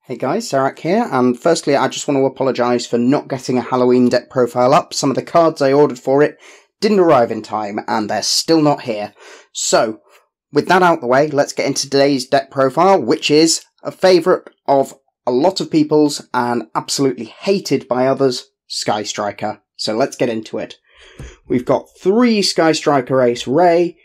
Hey guys, Sarek here, and firstly I just want to apologise for not getting a Halloween deck profile up. Some of the cards I ordered for it didn't arrive in time, and they're still not here. So, with that out the way, let's get into today's deck profile, which is a favourite of a lot of people's and absolutely hated by others, Sky Striker. So let's get into it. We've got 3 Sky Striker Ace Raye,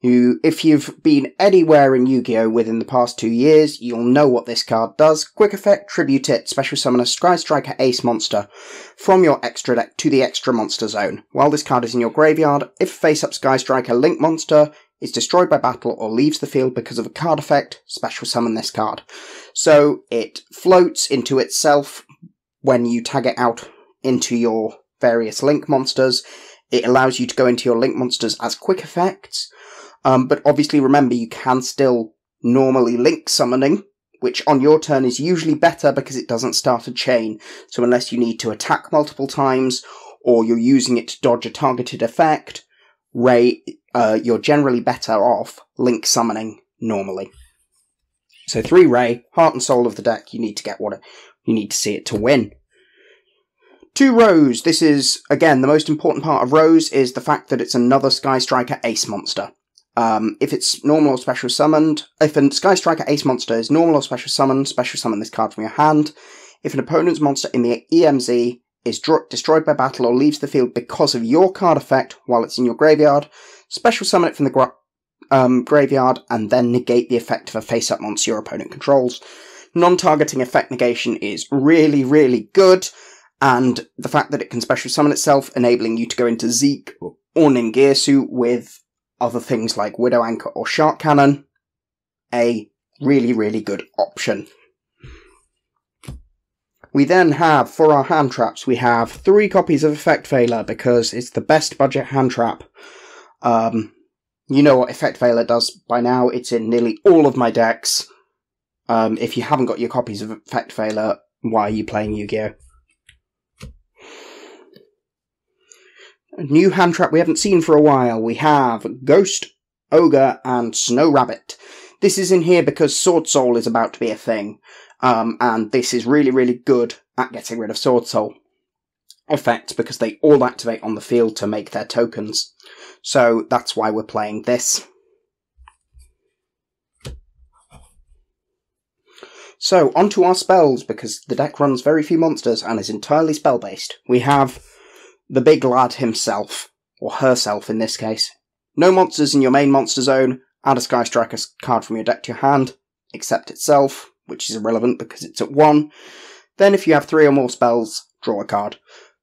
who, if you've been anywhere in Yu-Gi-Oh! Within the past 2 years, you'll know what this card does. Quick effect, tribute it, special summon a Sky Striker Ace monster from your extra deck to the extra monster zone. While this card is in your graveyard, if a face-up Sky Striker Link monster is destroyed by battle or leaves the field because of a card effect, special summon this card. So it floats into itself when you tag it out into your various Link monsters. It allows you to go into your Link monsters as quick effects. But obviously remember, you can still normally link summoning, which on your turn is usually better because it doesn't start a chain. So unless you need to attack multiple times, or you're using it to dodge a targeted effect, Raye, you're generally better off link summoning normally. So 3 Raye, heart and soul of the deck, you need to get you need to see it to win. 2 Rose. This is, again, the most important part of Rose is the fact that it's another Sky Striker Ace monster. If it's normal or special summoned, if a Sky Striker Ace monster is normal or special summon this card from your hand. If an opponent's monster in the EMZ is destroyed by battle or leaves the field because of your card effect while it's in your graveyard, special summon it from the graveyard and then negate the effect of a face-up monster your opponent controls. Non-targeting effect negation is really, really good, and the fact that it can special summon itself, enabling you to go into Zeke or Ningirsu with other things like Widow Anchor or Shark Cannon, a really, really good option. We then have, for our hand traps, we have 3 copies of Effect Veiler because it's the best budget hand trap. You know what Effect Veiler does by now, it's in nearly all of my decks. If you haven't got your copies of Effect Veiler, why are you playing Yu-Gi-Oh? A new hand trap we haven't seen for a while. We have Ghost, Ogre, and Snow Rabbit. This is in here because Sword Soul is about to be a thing, and this is really, really good at getting rid of Sword Soul effects because they all activate on the field to make their tokens. So that's why we're playing this. So, onto our spells, because the deck runs very few monsters and is entirely spell-based. We have the big lad himself, or herself in this case. No monsters in your main monster zone, add a Sky Striker card from your deck to your hand, except itself, which is irrelevant because it's at 1. Then if you have 3 or more spells, draw a card.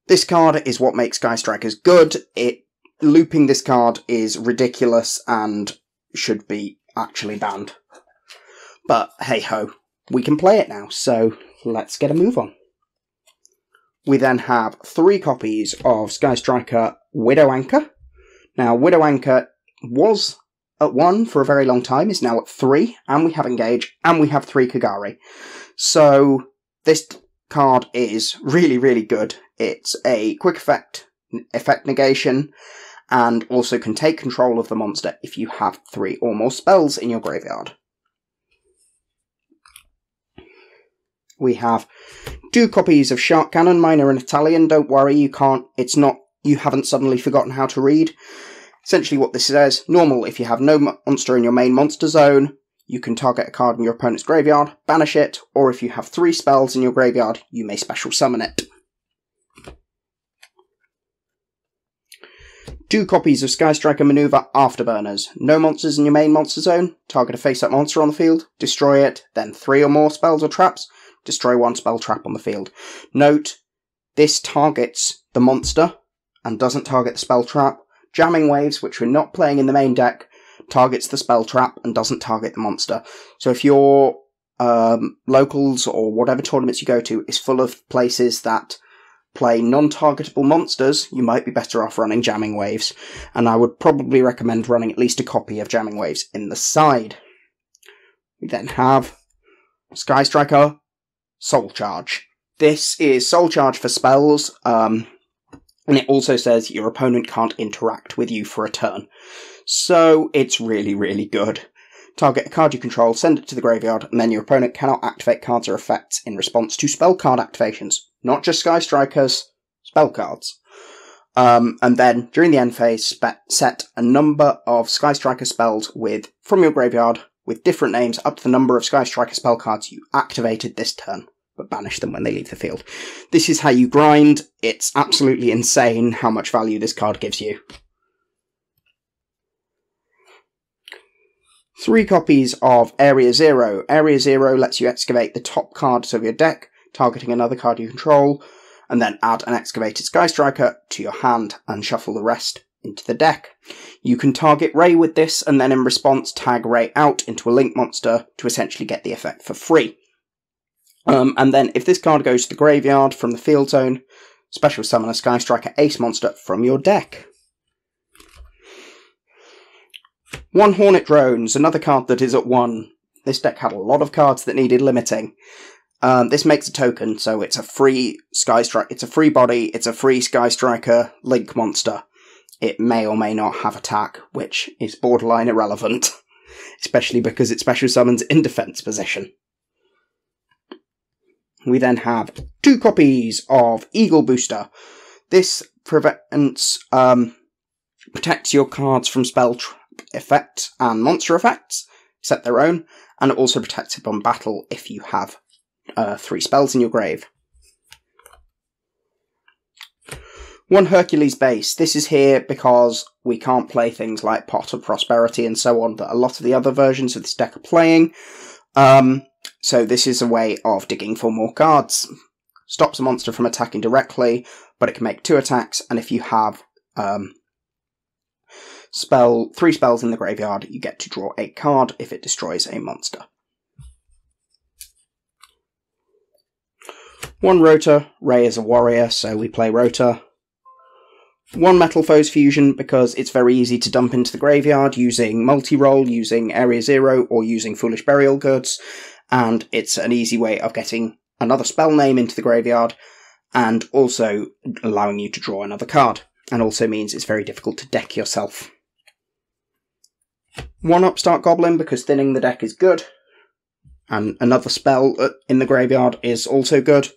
This card is what makes Sky Strikers good. Looping this card is ridiculous and should be actually banned. But hey ho, we can play it now, so let's get a move on. We then have 3 copies of Sky Striker Widow Anchor. Now, Widow Anchor was at 1 for a very long time, is now at 3, and we have Engage, and we have 3 Kagari. So, this card is really, really good. It's a quick effect negation, and also can take control of the monster if you have 3 or more spells in your graveyard. We have 2 copies of Shark Cannon. Mine are in Italian. Don't worry, you haven't suddenly forgotten how to read. Essentially what this says, normal, if you have no monster in your main monster zone, you can target a card in your opponent's graveyard, banish it, or if you have 3 spells in your graveyard, you may special summon it. 2 copies of Sky Striker Maneuver Afterburners. No monsters in your main monster zone, target a face-up monster on the field, destroy it, then 3 or more spells or traps, destroy 1 spell trap on the field. Note, this targets the monster and doesn't target the spell trap. Jamming Waves, which we're not playing in the main deck, targets the spell trap and doesn't target the monster. So if your locals or whatever tournaments you go to is full of places that play non-targetable monsters, you might be better off running Jamming Waves. And I would probably recommend running at least a copy of Jamming Waves in the side. We then have Sky Striker Soul Charge. This is Soul Charge for spells, and it also says your opponent can't interact with you for a turn. So it's really, really good. Target a card you control, send it to the graveyard, and then your opponent cannot activate cards or effects in response to spell card activations. Not just Sky Strikers, spell cards. And then, during the end phase, set a number of Sky Striker spells from your graveyard with different names up to the number of Sky Striker spell cards you activated this turn, but banish them when they leave the field. This is how you grind. It's absolutely insane how much value this card gives you. 3 copies of Area 0. Area 0 lets you excavate the top cards of your deck, targeting another card you control, and then add an excavated Sky Striker to your hand and shuffle the rest into the deck. You can target Raye with this, and then in response tag Raye out into a link monster to essentially get the effect for free. And then if this card goes to the graveyard from the field zone, special summon a Sky Striker Ace monster from your deck. 1 Hornet Drones, another card that is at 1. This deck had a lot of cards that needed limiting. This makes a token, so it's a free Sky Striker. It's a free body. It's a free Sky Striker Link monster. It may or may not have attack, which is borderline irrelevant, especially because it special summons in defense position. We then have 2 copies of Eagle Booster. This protects your cards from spell trap effects and monster effects, except their own, and it also protects upon battle if you have 3 spells in your grave. 1 Hercules Base. This is here because we can't play things like Pot of Prosperity and so on that a lot of the other versions of this deck are playing. So this is a way of digging for more cards. Stops a monster from attacking directly, but it can make 2 attacks, and if you have 3 spells in the graveyard, you get to draw a card if it destroys a monster. 1 Rota. Raye is a warrior, so we play Rota. 1 Metal Foes Fusion, because it's very easy to dump into the graveyard using Multirole, using Area 0, or using Foolish Burial Goods, and it's an easy way of getting another spell name into the graveyard, and also allowing you to draw another card, and also means it's very difficult to deck yourself. 1 Upstart Goblin, because thinning the deck is good, and another spell in the graveyard is also good.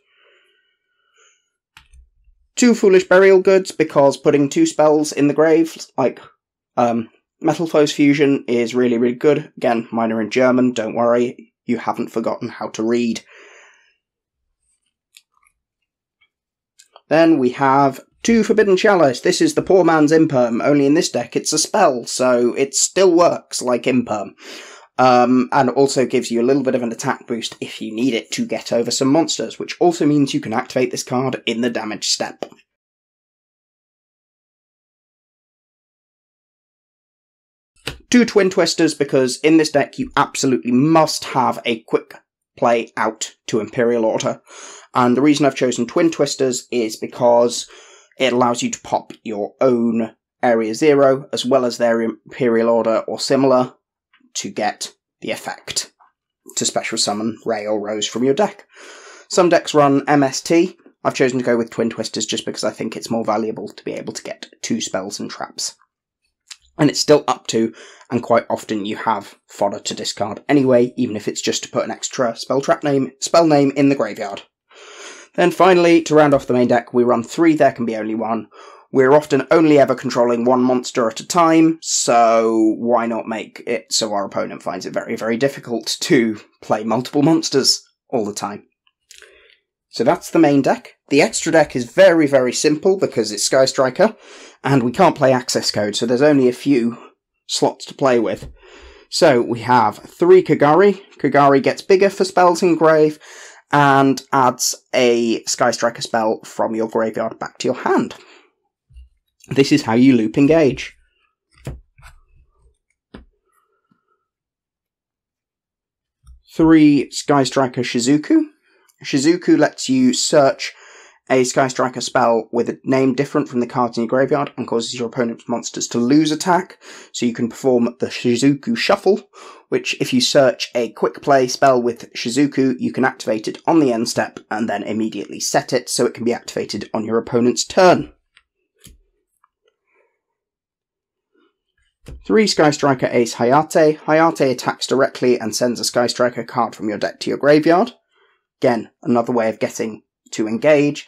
2 Foolish Burial Goods, because putting 2 spells in the grave, like Metal Foes Fusion, is really, really good. Again, mine are in German, don't worry, you haven't forgotten how to read. Then we have 2 Forbidden Chalice. This is the poor man's Imperm, only in this deck it's a spell, so it still works like Imperm. And also gives you a little bit of an attack boost if you need it to get over some monsters, which also means you can activate this card in the damage step. 2 Twin Twisters, because in this deck you absolutely must have a quick play out to Imperial Order. And the reason I've chosen Twin Twisters is because it allows you to pop your own Area 0, as well as their Imperial Order or similar, to get the effect to special summon Raye or Rose from your deck. Some decks run MST. I've chosen to go with Twin Twisters just because I think it's more valuable to be able to get 2 spells and traps. And it's still up to, and quite often you have fodder to discard anyway, even if it's just to put an extra spell name in the graveyard. Then finally, to round off the main deck, we run 3 There Can Be Only One. We're often only ever controlling 1 monster at a time, so why not make it so our opponent finds it very, very difficult to play multiple monsters all the time. So that's the main deck. The extra deck is very, very simple because it's Sky Striker, and we can't play access code, so there's only a few slots to play with. So we have 3 Kagari. Kagari gets bigger for spells in grave, and adds a Sky Striker spell from your graveyard back to your hand. This is how you loop engage. 3 Sky Striker Shizuku. Shizuku lets you search a Sky Striker spell with a name different from the cards in your graveyard and causes your opponent's monsters to lose attack, so you can perform the Shizuku Shuffle, which if you search a quick play spell with Shizuku, you can activate it on the end step and then immediately set it so it can be activated on your opponent's turn. 3 Sky Striker Ace Hayate. Hayate attacks directly and sends a Sky Striker card from your deck to your graveyard. Again, another way of getting to engage.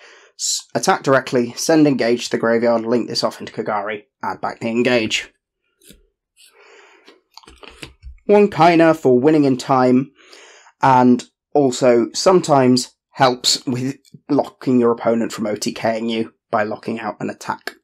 Attack directly, send engage to the graveyard, link this off into Kagari, add back the engage. 1 Kaina for winning in time, and also sometimes helps with locking your opponent from OTKing you by locking out an attack.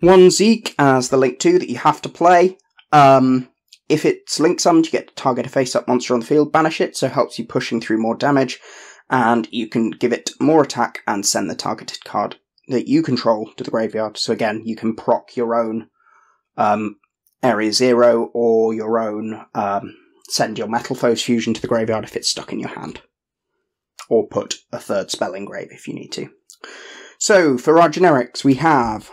1 Zeke as the link 2 that you have to play. If it's link summoned, you get to target a face-up monster on the field, banish it, so it helps you pushing through more damage, and you can give it more attack and send the targeted card that you control to the graveyard. So again, you can proc your own Area 0 or your own send your Metal Foes Fusion to the graveyard if it's stuck in your hand. Or put a 3rd spell in grave if you need to. So, for our generics, we have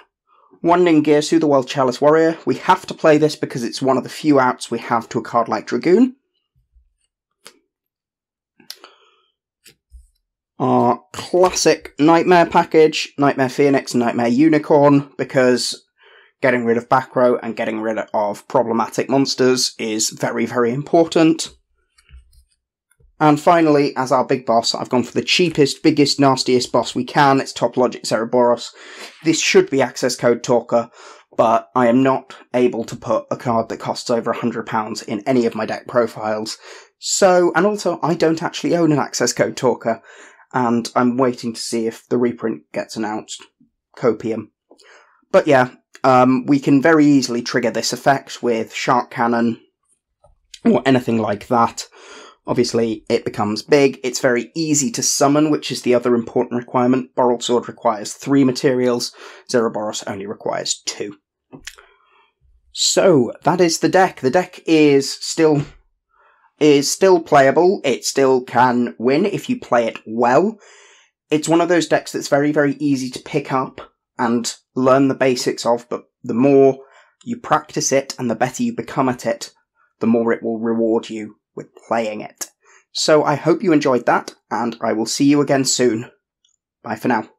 1 Ningirsu, the World Chalice Warrior. We have to play this because it's one of the few outs we have to a card like Dragoon. Our classic Nightmare package, Nightmare Phoenix and Nightmare Unicorn, because getting rid of back row and getting rid of problematic monsters is very, very important. And finally, as our big boss, I've gone for the cheapest, biggest, nastiest boss we can. It's Top Logic Cereboros. This should be Access Code Talker, but I am not able to put a card that costs over £100 in any of my deck profiles. So, and also, I don't actually own an Access Code Talker, and I'm waiting to see if the reprint gets announced. Copium. But yeah, we can very easily trigger this effect with Shark Cannon, or anything like that. Obviously, it becomes big. It's very easy to summon, which is the other important requirement. Borrowed Sword requires 3 materials. Zeroboros only requires 2. So, that is the deck. The deck is still playable. It still can win if you play it well. It's one of those decks that's very, very easy to pick up and learn the basics of, but the more you practice it and the better you become at it, the more it will reward you with playing it. So I hope you enjoyed that, and I will see you again soon. Bye for now.